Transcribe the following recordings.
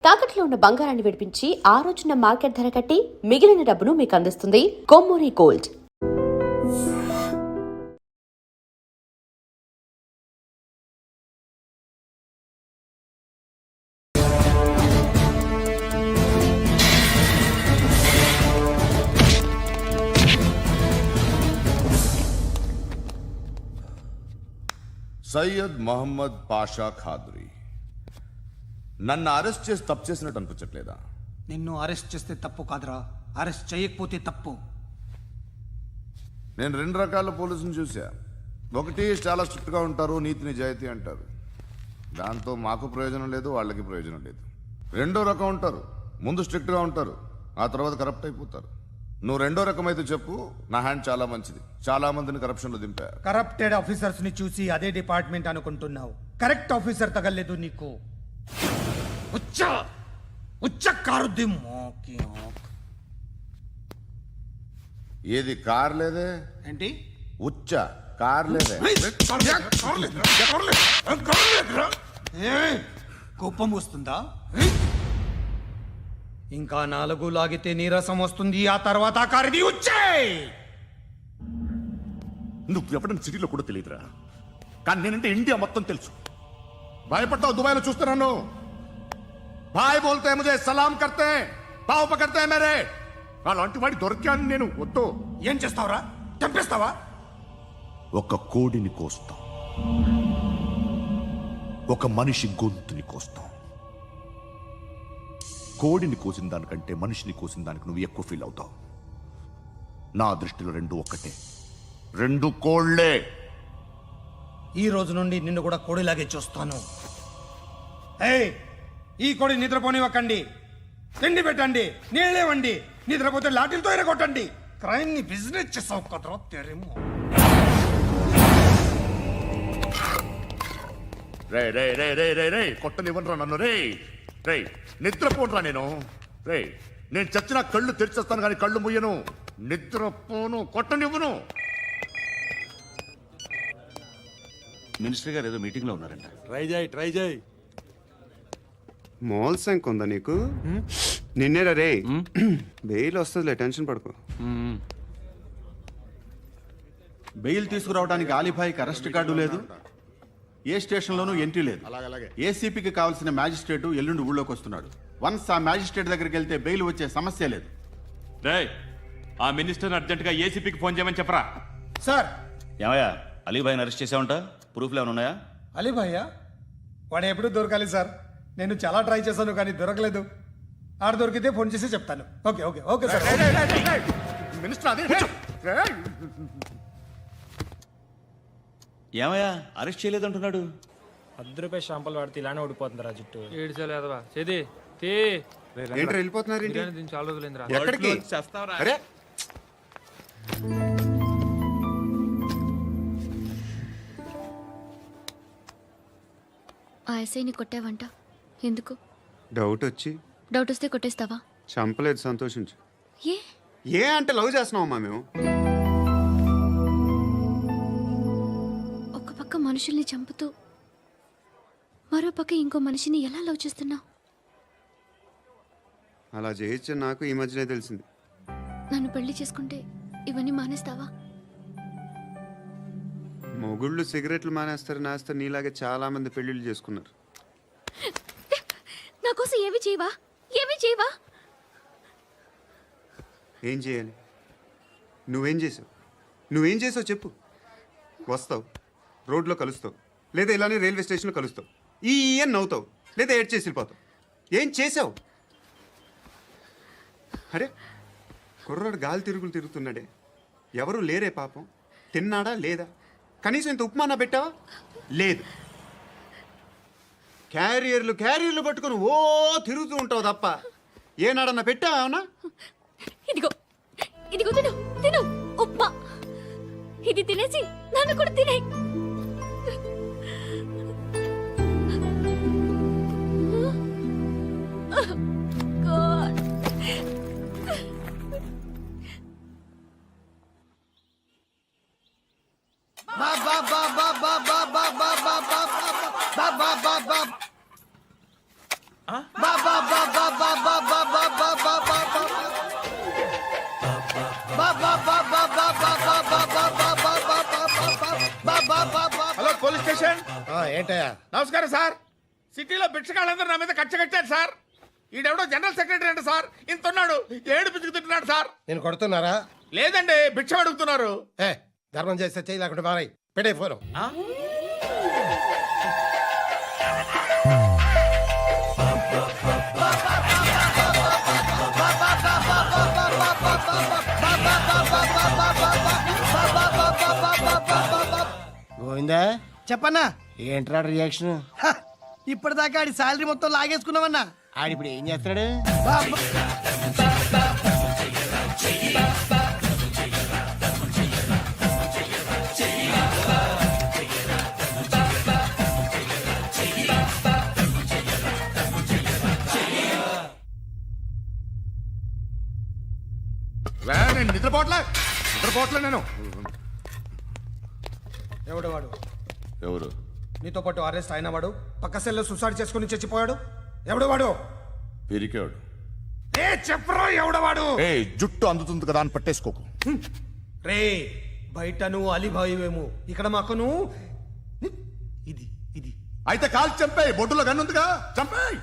తాకట్లో ఉన్న బంగారాన్ని విడిపించి ఆ రోజున మార్కెట్ ధర కట్టి మిగిలిన డబ్బును మీకు అందిస్తుంది కొమ్మూరి గోల్డ్. సయ్యద్ మహమ్మద్ పాషా ఖాద్రీ నన్ను అరెస్ట్ చేసి తప్పు చేసినట్టు అనిపించట్లేదా? నిన్ను అరెస్ట్ చేస్తే తప్పు కాదురా, అరెస్ట్ చేయకపోతే తప్పు. నేను రెండు రకాల పోలీసుని చూసా. ఒకటి చాలా స్ట్రిక్ట్గా ఉంటారు, నీతి నిజాయితీ అంటారు, దాంతో మాకు ప్రయోజనం లేదు, వాళ్ళకి ప్రయోజనం లేదు. రెండో రకం ఉంటారు, ముందు స్ట్రిక్ట్గా ఉంటారు, ఆ తర్వాత కరప్ట్ అయిపోతారు. నువ్వు రెండో రకం అయితే చెప్పు. నా హ్యాండ్ చాలా మంచిది, చాలా మందిని కరప్షన్లో దింపా. కరప్టెడ్ ఆఫీసర్స్ ని చూసి అదే డిపార్ట్మెంట్ అనుకుంటున్నావు. కరెక్ట్ ఆఫీసర్ తగలేదు నీకు. కారుద్ది మోకి. ఏది కార్ లేదే ఏంటి? ఉచ్చ కార్ లేదే. కోపం వస్తుందా? ఇంకా 4 లాగితే నీరసం వస్తుంది, ఆ తర్వాత కారిది ఉచ్చే. నువ్వు ఎవడని సిటీలో కూడా తెలియదురా, కానీ నేనంటే ఇండియా మొత్తం తెలుసు. భయపడతావు? దుబాయ్లో చూస్తున్నాను. భాయ్ బోల్తే ముజే సలాం కర్తే పావు పకర్తే మేరే. అలాంటి వాడి దొరికాను నేను. వద్దు. ఏం చేస్తావురా? చంపేస్తావా? ఒక కోడిని కోస్తాం, ఒక మనిషి గొంతుని కోస్తాం. కోడిని కోసిన దానికంటే మనిషిని కోసిన దానికి నువ్వు ఎక్కువ ఫీల్ అవుతావు. నా దృష్టిలో రెండు ఒక్కటే, రెండు కోళ్లే. ఈ రోజు నుండి నిన్ను కూడా కోడిలాగే చూస్తాను. ఈ కోడి నిద్రపోనివ్వకండి, తిండి పెట్టండి, నీళ్ళేవండి. నిద్రపోతే లాఠీలతో ఎరగొట్టండి. క్రైమ్ ని బిజినెస్ చేసావు కదరా తెరేమో. రే రే రే రే రే రే కొట్టనివ్వనరా నన్ను. రే రే నిద్రపోనరా నేను. రే నేను చచ్చిన కళ్ళు తెరిచేస్తాను కానీ కళ్ళు ముయ్యను. నిద్రపోను, కొట్టనివ్వను. మినిస్టర్ గారు ఏదో మీటింగ్ లో ఉన్నారంట. ట్రై చేయి. మోల్ సంక్ ఉందా నీకు? నిన్నేరా రే. బెయిల్ వస్తుందిలే, టెన్షన్ పడుకో. బెయిల్ తీసుకురావడానికి ఆలిభాయికి అరెస్ట్ కార్డు లేదు, ఏ స్టేషన్లోనూ ఎంట్రీ లేదు. ఏసీపీకి కావాల్సిన మ్యాజిస్ట్రేటు ఎల్లుండి ఊళ్ళోకి వస్తున్నాడు. వన్స్ ఆ మ్యాజిస్ట్రేట్ దగ్గరికి వెళ్తే బెయిల్ వచ్చే సమస్య లేదు. ఆ మినిస్టర్ అర్జెంటుగా ఏసీపీకి ఫోన్ చేయమని చెప్పరా. సార్. ఏమయ్యా, అలీభాయిని అరెస్ట్ చేసావంట? ప్రూఫ్లు ఏమైనా ఉన్నాయా? అలీభయ్యా వాడు ఎప్పుడు దొరకాలి సార్. నేను చాలా ట్రై చేశాను కానీ దొరకలేదు. ఆడ దొరికితే ఫోన్ చేసి చెప్తాను. Okay okay okay sir. Minister అదే. ఏమయ్యా, అరెస్ట్ చేయలేదంటున్నాడు? ₹10 షాంపూలు వాడితే ఇలానే ఓడిపోతుంది రా జుట్టు. ఏడ్చలేదవా చేది ఏంటి వెళ్ళిపోతున్నారు? చాలా రోజులైందిరా. ఎక్కడికి? అరే ఆ ఎస్ఐని కొట్టావంట, ఎందుకు? డౌట్ వచ్చి. డౌట్ వస్తే కొట్టేస్తావా? చంపలేదు, సంతోషించు. ఏ ఏ అంటే లవ్ చేస్తున్నావమ్మా మేము. ఒక పక్క మనుషుల్ని చంపుతూ మరో పక్క ఇంకో మనిషిని ఎలా లవ్ చేస్తున్నావు? అలా చేయొచ్చు నాకు ఈ మధ్యనే తెలిసింది. నన్ను పెళ్లి చేసుకుంటే ఇవన్నీ మానేస్తావా? మొగుళ్ళు సిగరెట్లు మానేస్తారు, నాస్తారు. నీలాగే చాలా మంది పెళ్లిళ్ళు చేసుకున్నారు. నా కోసం ఏమి చేయవా? ఏమి చేయవా? ఏం చేయాలి? నువ్వేం చేసావు చెప్పు. వస్తావు, రోడ్లో కలుస్తావు, లేదా ఇలానే రైల్వే స్టేషన్లో కలుస్తావు. ఈ అని నవ్వుతావు, లేదా ఏడ్ చేసి వెళ్ళిపోతావు. ఏం చేసావు? అరే కుర్రాడు గాలి తిరుగుతున్నాడే, ఎవరు లేరే పాపం. తిన్నాడా లేదా? కనీసం ఇంత ఉప్మానా పెట్టావా? లేదు. క్యారియర్లు పట్టుకుని ఓ తిరుగుతూ ఉంటావు తప్ప ఏనాడన్నా పెట్టావా? అవునా? ఇదిగో ఇదిగో తిను తిను ఉప్మా. ఇది తినేసి నన్ను కూడా తినే. Hello police station. ఏంటయ్యా? నమస్కారం సార్. సిటీలో భిక్షగాళ్ళందరూ నా మీద కచ్చ కట్టారు సార్. ఈడెవడో జనరల్ సెక్రటరీ అంట సార్. ఇంత ఉన్నాడు, ఏడు పిచ్చుకు తింటున్నాడు సార్. నేను కొడుతున్నారా? లేదండి, భిక్ష అడుగుతున్నారు. ఏ ధర్మం చేస్తే చెయ్యి, లేకుంటే మారాయి. పెట్టే ఫోను. గోవిందా, చెప్పన్నా. ఏంట్రా రియాక్షన్? ఇప్పటిదాకా ఆడి శాలరీ మొత్తం లాగేసుకున్నావన్నా. ఆడిప్పుడు ఏం చేస్తున్నాడు? నేను నిద్రపోవట్లే నేను. ఎవడు వాడు? ఎవరు? నీతో పాటు అరెస్ట్ అయిన వాడు, పక్క సెల్లో సూసైడ్ చేసుకుని చచ్చిపోయాడు. ఎవడు వాడు? పిరికాడు. ఏ చెప్పరా ఎవడవాడు? ఏ జుట్టు అందుతుంది కదా అని పట్టేసుకోకు. రే బయట నువ్వు అలీబాయివేమో, ఇక్కడ మాకు నువ్వు ఇది ఇది. అయితే కాల్ చంపేయి, బొడ్డులో గన్నుందిగా చంపేయి.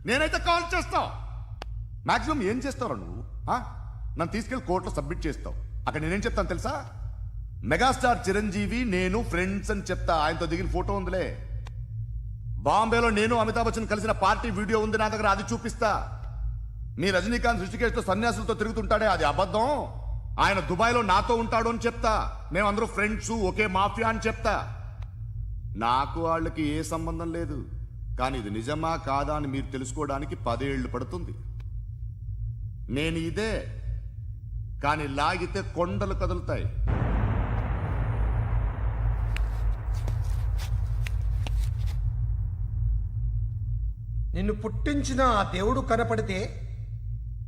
నేనైతే కాల్ చేస్తా. మాక్సిమం ఏం చేస్తావు నువ్వు? నన్ను తీసుకెళ్లి కోర్టులో సబ్మిట్ చేస్తావు. అక్కడ నేనేం చెప్తాను తెలుసా? మెగాస్టార్ చిరంజీవి నేను ఫ్రెండ్స్ అని చెప్తా. ఆయనతో దిగిన ఫోటో ఉందిలే. బాంబేలో నేను అమితాబ్ బచ్చన్ కలిసిన పార్టీ వీడియో ఉంది నా దగ్గర, అది చూపిస్తా. మీ రజనీకాంత్ ఋషికేశ్తో సన్యాసులతో తిరుగుతుంటాడే, అది అబద్ధం. ఆయన దుబాయ్లో నాతో ఉంటాడు అని చెప్తా. మేమందరూ ఫ్రెండ్స్, ఒకే మాఫియా అని చెప్తా. నాకు వాళ్ళకి ఏ సంబంధం లేదు. కానీ ఇది నిజమా కాదా అని మీరు తెలుసుకోవడానికి 10 ఏళ్ళు పడుతుంది. నేను ఇదే, కానీ లాగితే కొండలు కదులుతాయి. నిన్ను పుట్టించిన ఆ దేవుడు కనపడితే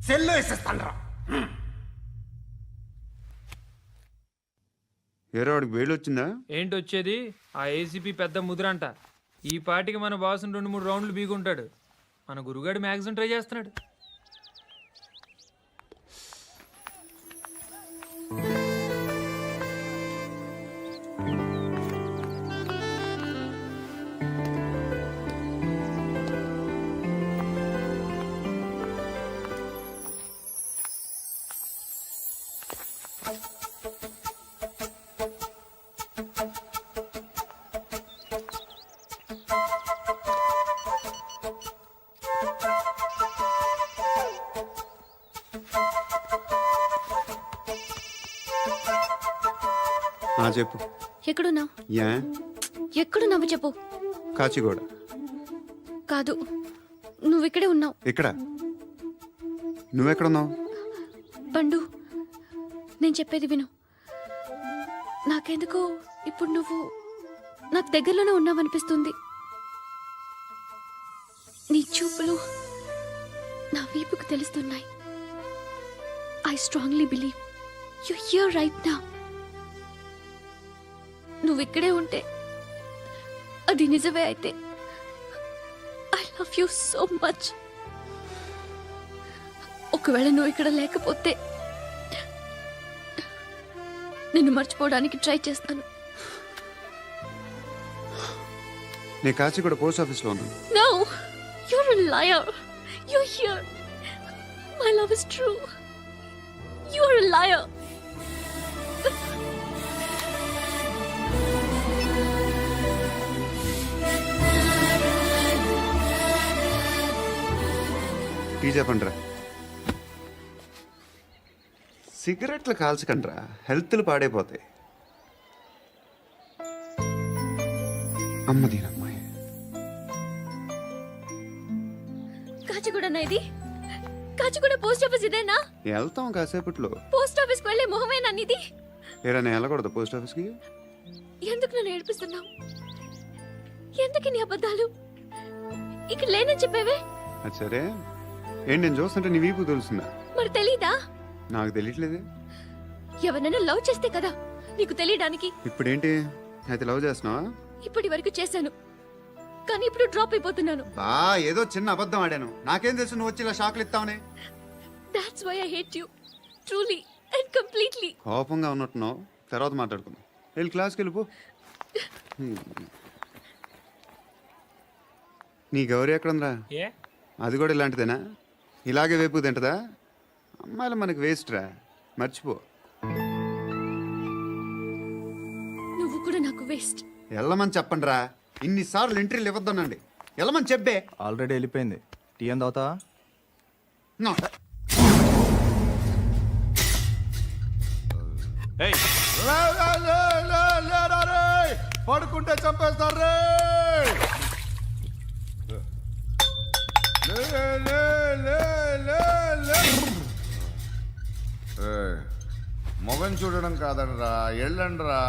సెల్లో వేసేస్తానరా. ఏరో వాడికి వేలు వచ్చిందా? ఏంటి వచ్చేది? ఆ ఏసీపీ పెద్ద ముద్రంట. ఈ పాటికి మన బాసుని 2-3 రౌండ్లు బీగుంటాడు. మన గురుగాడు మ్యాక్సిమం ట్రై చేస్తున్నాడు. చెప్పు. ఎక్కడున్నావు? యా ఎక్కడున్నావు చెప్పు. కాచిగూడ. కాదు, నువ్వు ఇక్కడే ఉన్నావు. ఇక్కడ నువ్వెక్కడున్నావు? పండు, నేను చెప్పేది విను. నాకెందుకో ఇప్పుడు నువ్వు నాకు దగ్గరలోనే ఉన్నావనిపిస్తుంది. నీ చూపులు నా వీపుకు తెలుస్తున్నాయి. I strongly believe you here right now. నువ్వు ఇక్కడే ఉంటే అది నిజమే అయితే I love you so much. ఒకవేళ నువ్వు ఇక్కడ లేకపోతే నిన్ను మర్చిపోవడానికి ట్రై చేస్తాను. నేను కాచిగూడ పోస్ట్ ఆఫీస్లో ఉన్నాను. No, you're a liar. You're here. My love is true. You're a liar. Tea చెప్పండిరా. సిగరెట్లు కాల్చకండ్రా, హెల్త్లు పాడైపోతాయి. అమ్మదీనమ్మాయి. కాచిగూడనా ఇది? కాచిగూడ పోస్ట్ ఆఫీస్ ఇదేనా? వెళ్తాం కాసేపట్లో. పోస్ట్ ఆఫీస్ కు వెళ్ళే మొహమేనా నీది? ఏరా నేను వెళ్ళకూడదు పోస్ట్ ఆఫీస్కి? ఎందుకు నన్ను ఏడిపిస్తున్నావు? ఎందుకు నీ అబద్ధాలు? ఇక్కడ లేనని చెప్పేవే. అది సరే, ఏంటి నేను చూస్తుంటే నీ వీపు తెలుస్తుందా? మరి తెలీదా? నాకు తెలియట్లేదే. ఎవరైనా లవ్ చేస్తే కదా నీకు తెలియడానికి. ఇప్పుడేంటి అయితే లవ్ చేస్తున్నావా? ఇప్పటి వరకు చేశాను, కానీ ఇప్పుడు డ్రాప్ అయిపోతున్నాను. ఏదో చిన్న అబద్ధం ఆడాను. నాకేం తెలుసు నువ్వు వచ్చి ఇలా షాక్లు ఇస్తావని. That's why I hate you. Truly and completely. కోపంగా ఉన్నట్టున్నావు, తర్వాత మాట్లాడుకుందాం. వెళ్ళి క్లాస్కి వెళ్ళిపో. నీ గౌరీ ఎక్కడుందిరా? ఏ అది కూడా ఇలాంటిదేనా? ఇలాగే వేపు తింటదా? అమ్మాయిలు మనకి వేస్ట్ రా, మర్చిపో. నువ్వు కూడా నాకు వేస్ట్. వెళ్ళమని చెప్పండి రా. ఇన్నిసార్లు ఎంట్రీలు ఇవ్వద్దనండి. వెళ్ళమని చెప్పే. ఆల్రెడీ వెళ్ళిపోయింది. టీ ఏం తాగుతావా? నో. ఏయ్, పడుకుంటే చంపేస్తారు రే. మొగం చూడడం కాదండ్రా, వెళ్ళండ్రా.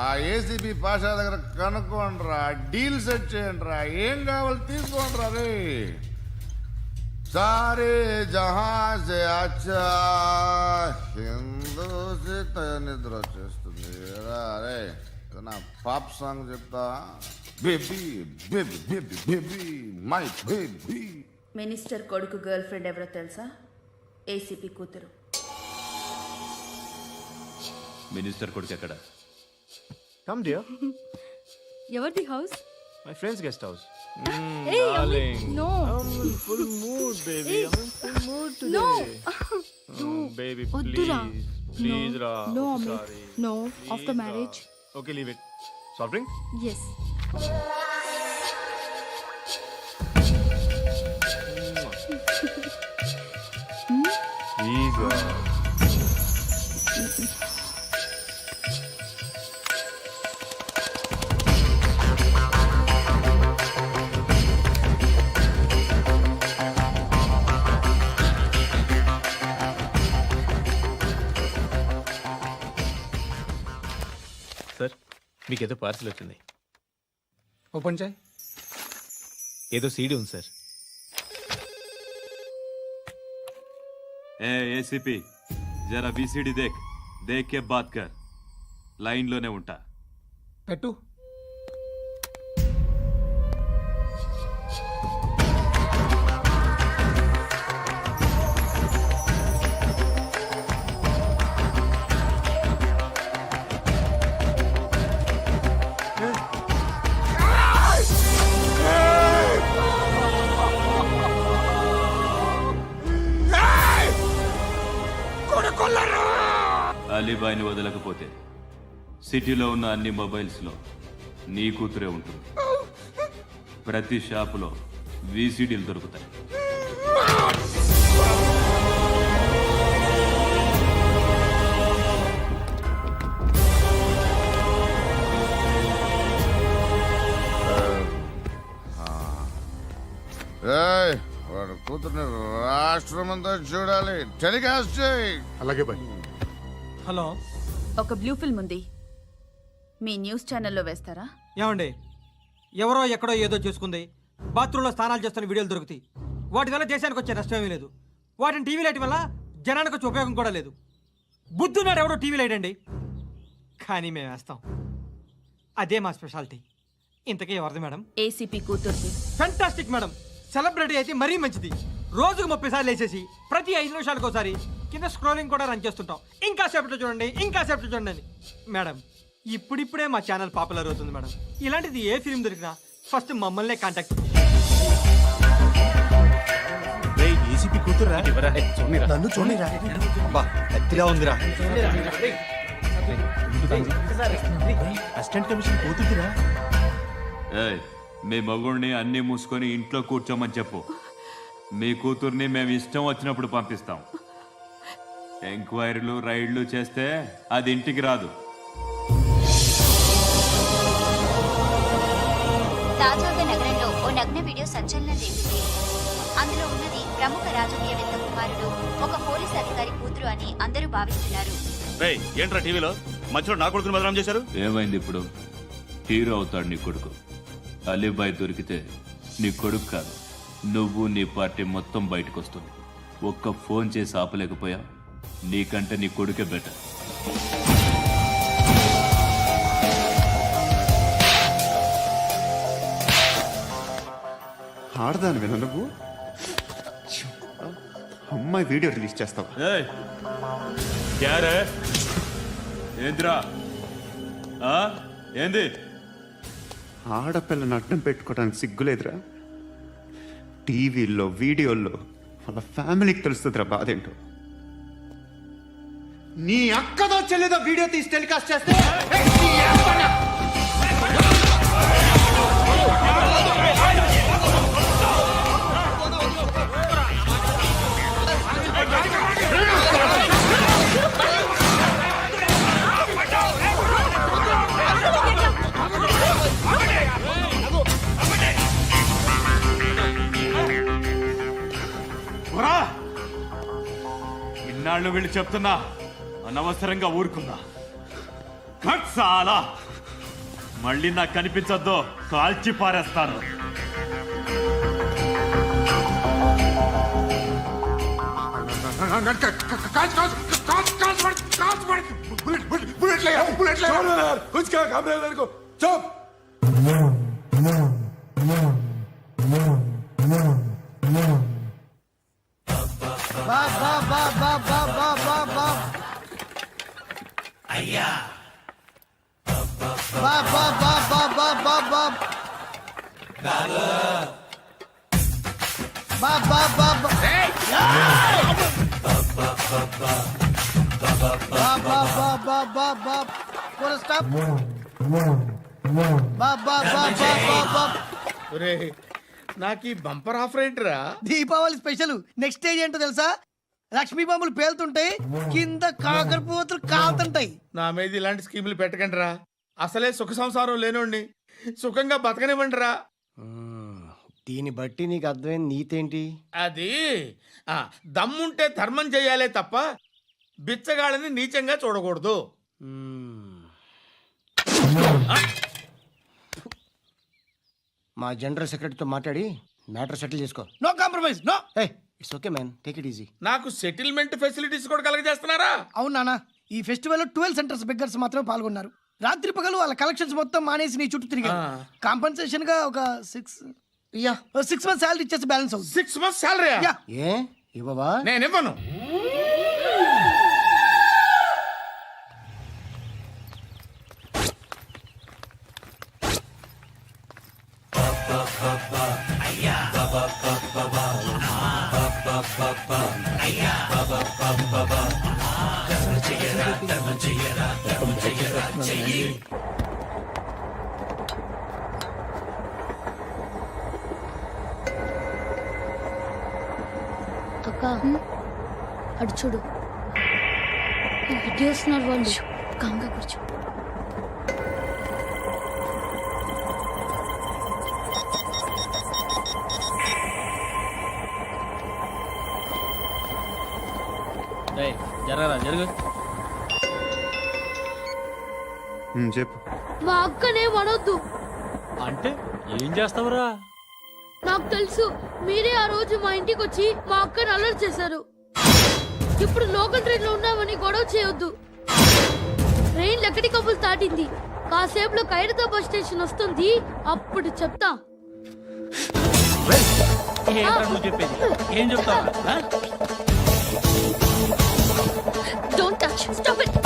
ఆ ఏసీపీ పాషా దగ్గర కనుక్కోండ్రా, డీల్ సెట్ చేయండిరా, ఏం కావాలి తీసుకోండిరా రే. సారే జహా సే అచ్చా హిందూ నిద్ర వచ్చేస్తుంది రే. నా పాప్ సాంగ్ చెప్తా. Baby baby baby baby my baby. Minister కొడుకు గర్ల్ ఫ్రెండ్ ఎవరో తెలుసా? ఏసీపీ కూతురు. మినిస్టర్ కొడుకు ఎక్కడ? Come dear. ఎవరిది house? My friends guest house. Hey, no. Full mood baby. Full mood No. Baby వద్దురా. ప్లీజ్ రా. No, Amit. No. After marriage. Okay leave it. Soft drink? Yes. Please రా. Sir, మీకేదో parcel వచ్చింది. Open చేయి. ఏదో CD ఉంది సార్. ఏ ఏసీపీ, జరా విసిడి దేక్, దేకే బాత్ కర్. లైన్లోనే ఉంటా. పెట్టు. అలీబాయిని వదలకపోతే సిటీలో ఉన్న అన్ని మొబైల్స్లో నీ కూతురే ఉంటుంది. ప్రతి షాపులో వీసీడీలు దొరుకుతాయి. వాడు కూతుర్ని రాష్ట్రం అంతా చూడాలి. టెలికాస్ట్ చేయి. అలాగే బాయ్. హలో, ఒక బ్లూ ఫిల్మ్ ఉంది, మీ న్యూస్ ఛానల్లో వేస్తారా? ఏమండి, ఎవరో ఎక్కడో ఏదో చేసుకుంది, బాత్రూంలో స్నానాలు చేస్తున్న వీడియోలు దొరుకుతాయి. వాటి వల్ల దేశానికి వచ్చే నష్టం ఏమీ లేదు. వాటిని టీవీ లైట్ వల్ల జనానికి వచ్చే ఉపయోగం కూడా లేదు. బుద్ధున్నాడు ఎవడో టీవీ లైట్ అండి, కానీ మేము వేస్తాం. అదే మా స్పెషాలిటీ. ఇంతకీ ఎవరిది మేడం? ఏసీపీ కూతురుది. Fantastic madam. సెలబ్రిటీ అయితే మరీ మంచిది. రోజుకు 30 సార్లు వేసేసి ప్రతి 5 నిమిషాలకు ఒకసారి కింద స్క్రోలింగ్ కూడా రన్ చేస్తుంటాం. ఇంకా సేపట్లో చూడండి, ఇంకా సేపట్లో చూడండి అని. మేడం, ఇప్పుడిప్పుడే మా ఛానల్ పాపులర్ అవుతుంది మేడం. ఇలాంటిది ఏ ఫిల్మ్ దొరికినా ఫస్ట్ మమ్మల్నే కాంటాక్ట్. ఏసీపీ కూతురా? నన్ను చూడరా. అబ్బా ఎత్తిగా ఉందిరా. అసిస్టెంట్ కమిషన్ కూతురా? ఏయ్, మీ మగుడిని అన్ని మూసుకొని ఇంట్లో కూర్చోమని చెప్పు. మీ కూతుర్ని మేము ఇష్టం వచ్చినప్పుడు పంపిస్తాం. ఎంక్వైరీలు రైడ్లు చేస్తే అది ఇంటికి రాదు. తాజాగా నగరంలో ఓ నగ్న వీడియో సంచలనం రేపింది. అందులో ఉన్నది ప్రముఖ రాజకీయవేత్త కుమారుడు, ఒక పోలీస్ అధికారి కూతురు అని అందరూ భావిస్తున్నారు. ఏంట్రా టీవీలో మధ్యలో నా కొడుకుని బదనాం చేశారు? ఏమైంది ఇప్పుడు? హీరో అవుతాడు నీ కొడుకు. అలీబాయ్ దొరికితే నీ కొడుకు కాదు, నువ్వు నీ పార్టీ మొత్తం బయటకు వస్తుంది. ఒక్క ఫోన్ చేసి ఆపలేకపోయా? నీకంటే నీ కొడుకే బెటర్. ఆడదానివేనా నువ్వు? అమ్మాయి వీడియో రిలీజ్ చేస్తావా? ఏంద్రా ఏంది? ఆడపిల్లని అడ్డం పెట్టుకోవడానికి సిగ్గులేదురా? టీవీల్లో వీడియోల్లో వాళ్ళ ఫ్యామిలీకి తెలుస్తుందిరా బాధ ఏంటో. నీ అక్కదో చెల్లిదో వీడియో తీసి టెలికాస్ట్ చేస్తే ఇన్నాళ్ళు వీళ్ళు చెప్తున్నా అనవసరంగా ఊరుకున్నా. చాలా మళ్ళీ నాకు కనిపించొద్దు, కాల్చి పారేస్తాను. నాకు ఈ బంపర్ ఆఫర్ ఏంటిరా? దీపావళి స్పెషల్ నెక్స్ట్ స్టేజ్ ఏంటో తెలుసా? లక్ష్మీ బాంబులు పేలుతుంటాయి, కింద కాకరపోతులు కాలుతుంటాయి. నా మీద ఇలాంటి స్కీములు పెట్టకండి రా. అసలే సుఖ సంసారం లేనోడిని సుఖంగా బతకనివ్వండి రా. దీన్ని బట్టి నీకు అర్థమైంది నీతేంటి? అది దమ్ముంటే ధర్మం చేయాలే తప్ప బిచ్చగాళ్ళని నీచంగా చూడకూడదు. మా జనరల్ సెక్రటరీతో మాట్లాడి మ్యాటర్ సెటిల్ చేసుకో. No compromise, no. It's okay man, take it easy. నాకు సెటిల్మెంట్ ఫెసిలిటీస్ కూడా కలగజేస్తున్నారా? అవును నాన్న, ఈ ఫెస్టివల్ 12 సెంటర్స్ బెగ్గర్స్ మాత్రమే పాల్గొన్నారు. రాత్రి పగలు వాళ్ళ కలెక్షన్స్ మొత్తం మానేసి నీ చుట్టూ తిరిగారు. కాంపన్సేషన్ గా ఒక 6 months సాలరీ ఇచ్చేసి బ్యాలెన్స్ అవుతుంది. 6 months సాలరీ? ఏ ఇవ్వవా? నేను ఇవ్వను. అక్క అటు చూడు, ఇటు వస్తున్నారు వాళ్ళు. కంగా కూర్చో. జరగరా జరుగు. చెప్పు. మా అక్కనే అనొద్దు. అంటే ఏం చేస్తావురా? నాకు తెలుసు, మీరే ఆ రోజు మా ఇంటికి వచ్చి మా అక్కని అలర్ట్ చేశారు. ఇప్పుడు లోకల్ ట్రైన్ లో ఉన్నామని గొడవ చేయొద్దు. ట్రైన్ లక్కడి కప్పులు దాటింది. కాసేపులో ఖైరతాబాద్ స్టేషన్ వస్తుంది, అప్పుడు చెప్తా. చెప్పేది ఏం చెప్తావు? Don't touch, stop it.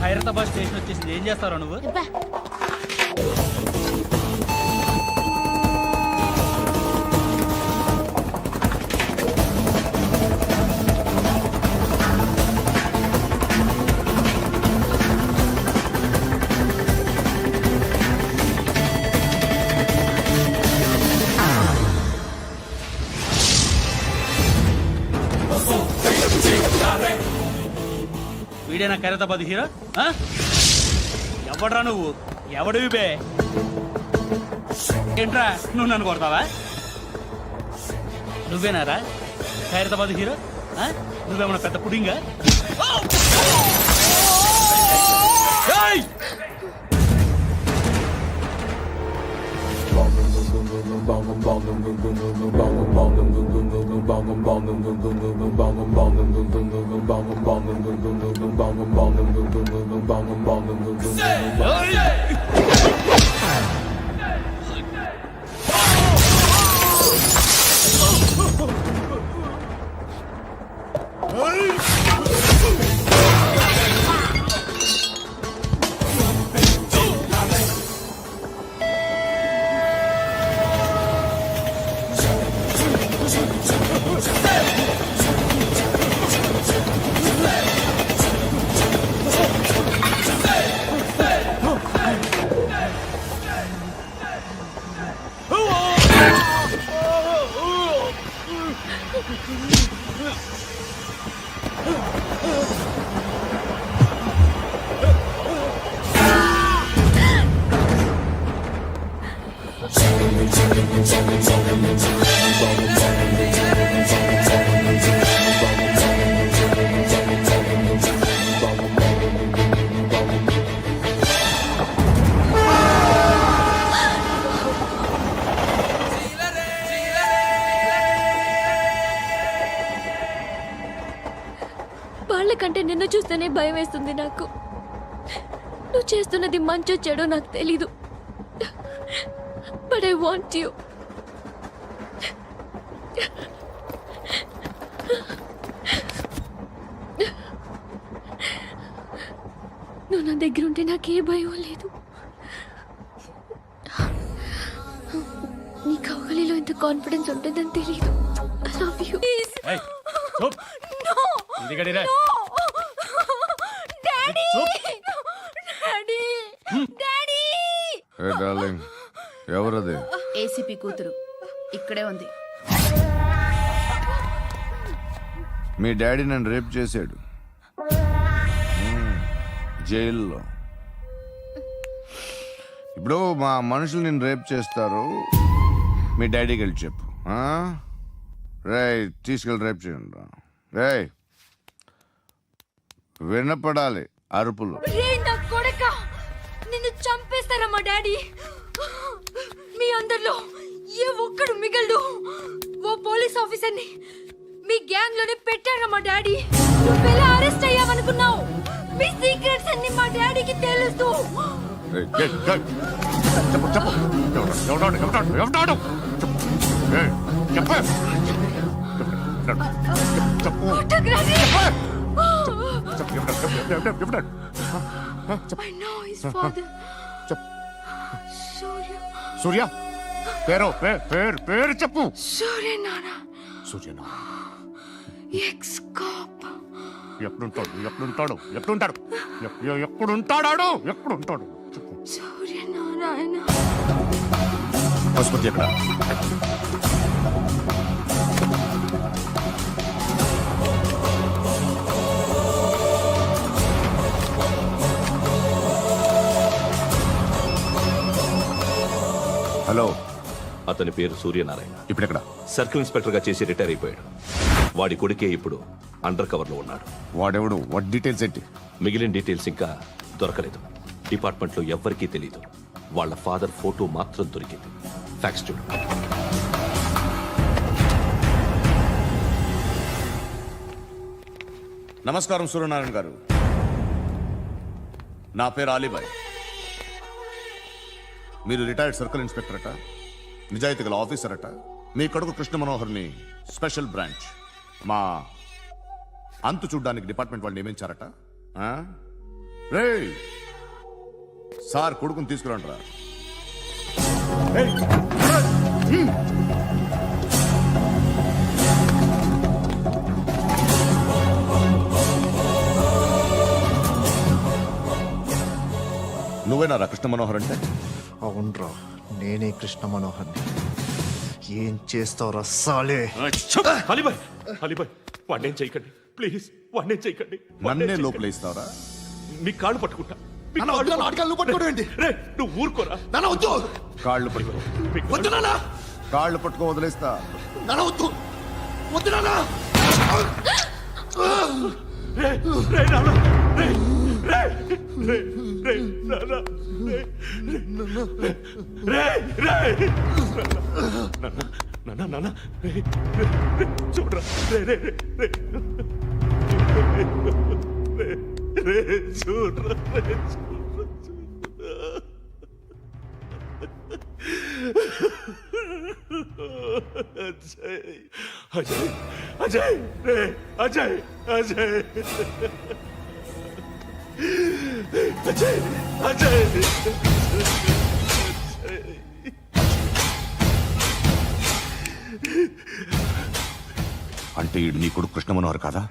Khairatabad station వచ్చేసింది, ఏం చేస్తారా నువ్వు? వీడేనా ఖైరతాబాద్ హీరో? ఎవడ్రా నువ్వు? ఎవడివి బే? ఏంట్రా నువ్వు నన్ను కొడతావా? నువ్వేనారా ఖైరతాబాద్ హీరో? నువ్వేమన్నా పెద్ద పుడింగా? వాళ్ళకంటే నిన్ను చూస్తేనే భయం వేస్తుంది నాకు. నువ్వు చేస్తున్నది మంచో చెడో నాకు తెలీదు, బట్ ఐ వాంట్ యూ. నువ్వు నా దగ్గర ఉంటే నాకే భయం లేదు. నీ కౌగలిలో ఇంత కాన్ఫిడెన్స్ ఉంటుందని తెలీదు. I love you. డార్లింగ్, ఎవరది? ఏసీపీ కూతురు ఇక్కడే ఉంది. మీ డాడీ నన్ను రేప్ చేశాడు జైల్లో. ఇప్పుడు మా మనుషులు నేను రేప్ చేస్తారు, మీ డాడీకి వెళ్ళి చెప్పు. రేయ్, తీసుకెళ్ళి రేప్ చేయండి. రేయ్, వినపడాలి అరుపులు. నిన్ను చంపేస్తారా మా డాడీ? మీ అందరిలో ఏ ఒక్కడు మిగలడు. ఓ పోలీస్ ఆఫీసర్ని మీ గ్యాంగ్ లోనే పెట్టారా మా డాడీ? నువ్వెలా అరెస్ట్ అయ్యావనుకున్నావు? మీ సీక్రెట్స్ అన్ని మా డాడీకి తెలుసు. రేయ్, రేయ్, రేయ్. చెప్పు చెప్పు. ఎవడాడు? రేయ్, చెప్పు. చెప్పు. ఎవడాడు? I know his father. Surya. పేరు చెప్పు. సూర్యనారాయణ. సూర్యనారాయణ. Ex cop. ఎప్పుడుంటాడు? చెప్పు. సూర్యనారాయణ. ఆసుపత్రి ఎక్కడ? హలో, అతని పేరు సూర్యనారాయణ. ఇప్పుడెక్కడ? సర్కిల్ ఇన్స్పెక్టర్ గా చేసి రిటైర్ అయిపోయాడు. వాడి కొడుకే ఇప్పుడు అండర్ కవర్ లో ఉన్నాడు. వాడెవడు? వాట్ డీటెయిల్స్ ఏంటి? మిగిలిన డీటెయిల్స్ ఇంకా దొరకలేదు. డిపార్ట్మెంట్ లో ఎవ్వరికీ తెలియదు. వాళ్ళ ఫాదర్ ఫోటో మాత్రం దొరికింది. ఫ్యాక్స్ చూడు. నమస్కారం సూర్యనారాయణ గారు. నా పేరు అలీబాయ్. మీరు రిటైర్డ్ సర్కిల్ ఇన్స్పెక్టర్ అట, నిజాయితీ గల ఆఫీసర్ అట. మీ కొడుకు కృష్ణ మనోహర్ని స్పెషల్ బ్రాంచ్ మా అంతు చూడ్డానికి డిపార్ట్మెంట్ వాళ్ళు నియమించారట. రే సార్, కొడుకుని తీసుకురండి రా. నువ్వేనా కృష్ణ మనోహర్ అంటే? అవునరా, నేనే కృష్ణ మనోహర్ని. ఏం చేస్తావు రస్సాలే? అలీబాయ్, వాడినేం చేయకండి ప్లీజ్, వాడినేం చేయకండి. నన్నే లోపల ఇస్తావరా? మీ కాళ్ళు పట్టుకుంటా. నువ్వు ఊరుకోరా. కాళ్ళు పట్టుకో. కాళ్ళు పట్టుకో, వదిలేస్తా. చూడరా, చూడరా. అజయ్ అజయ్ రే అజయ్ అజయ్ అజయ్ అజయ్ అంటే ఈడు నీ కొడుకు కృష్ణ మనోహర్ కాదా?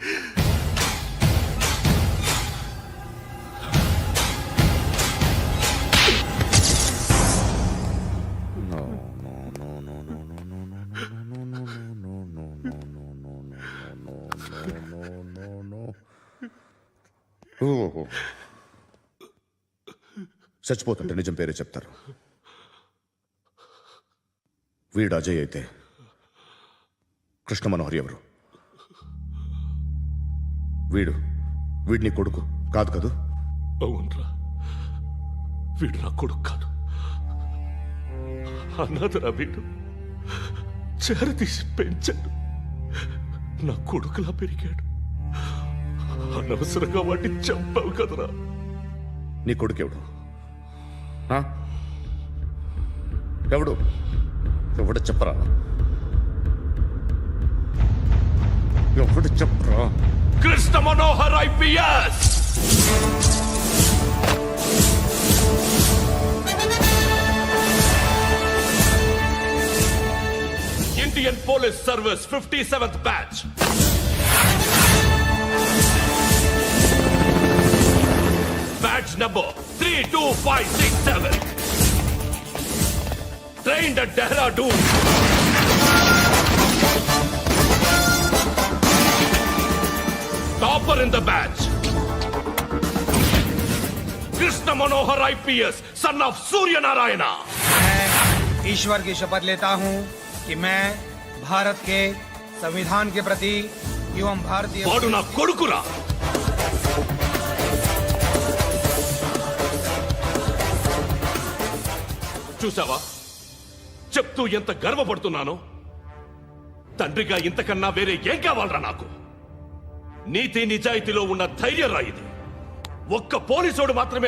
చచ్చిపోతుంటే నిజం పేరే చెప్తారు. వీడు అజయ్ అయితే కృష్ణ మనోహర్ ఎవరు? వీడిని కొడుకు కాదు కదూ? అవునరా, వీడు నా కొడుకు కాదు, అన్నదరా. వీడు చేరతీసి పెంచాడు, నా కొడుకులా పెరిగాడు. అనవసరంగా వాటిని చంపావు కదరా. నీ కొడుకెవడు? ఎవడు ఎవడు చెప్పరా? ఎవడు చెప్పరా? Krishna Manohar IPS. Indian police service 57th batch. Batch number 32567. Trained at Dehradun. Topper in the batch. Krishna Manohar IPS, son of Surya Narayana. मैं ईश्वर की शपथ लेता हूँ कि मैं भारत के संविधान के प्रति एवं भारतीय వాడు నా కొడుకురా. చూసావా, చెప్తూ ఎంత గర్వపడుతున్నానో. తండ్రిగా ఇంతకన్నా వేరే ఏం కావాలరా నాకు? నీతి నిజాయితీలో ఉన్న ధైర్యం రా ఇది. ఒక్క పోలీసోడు మాత్రమే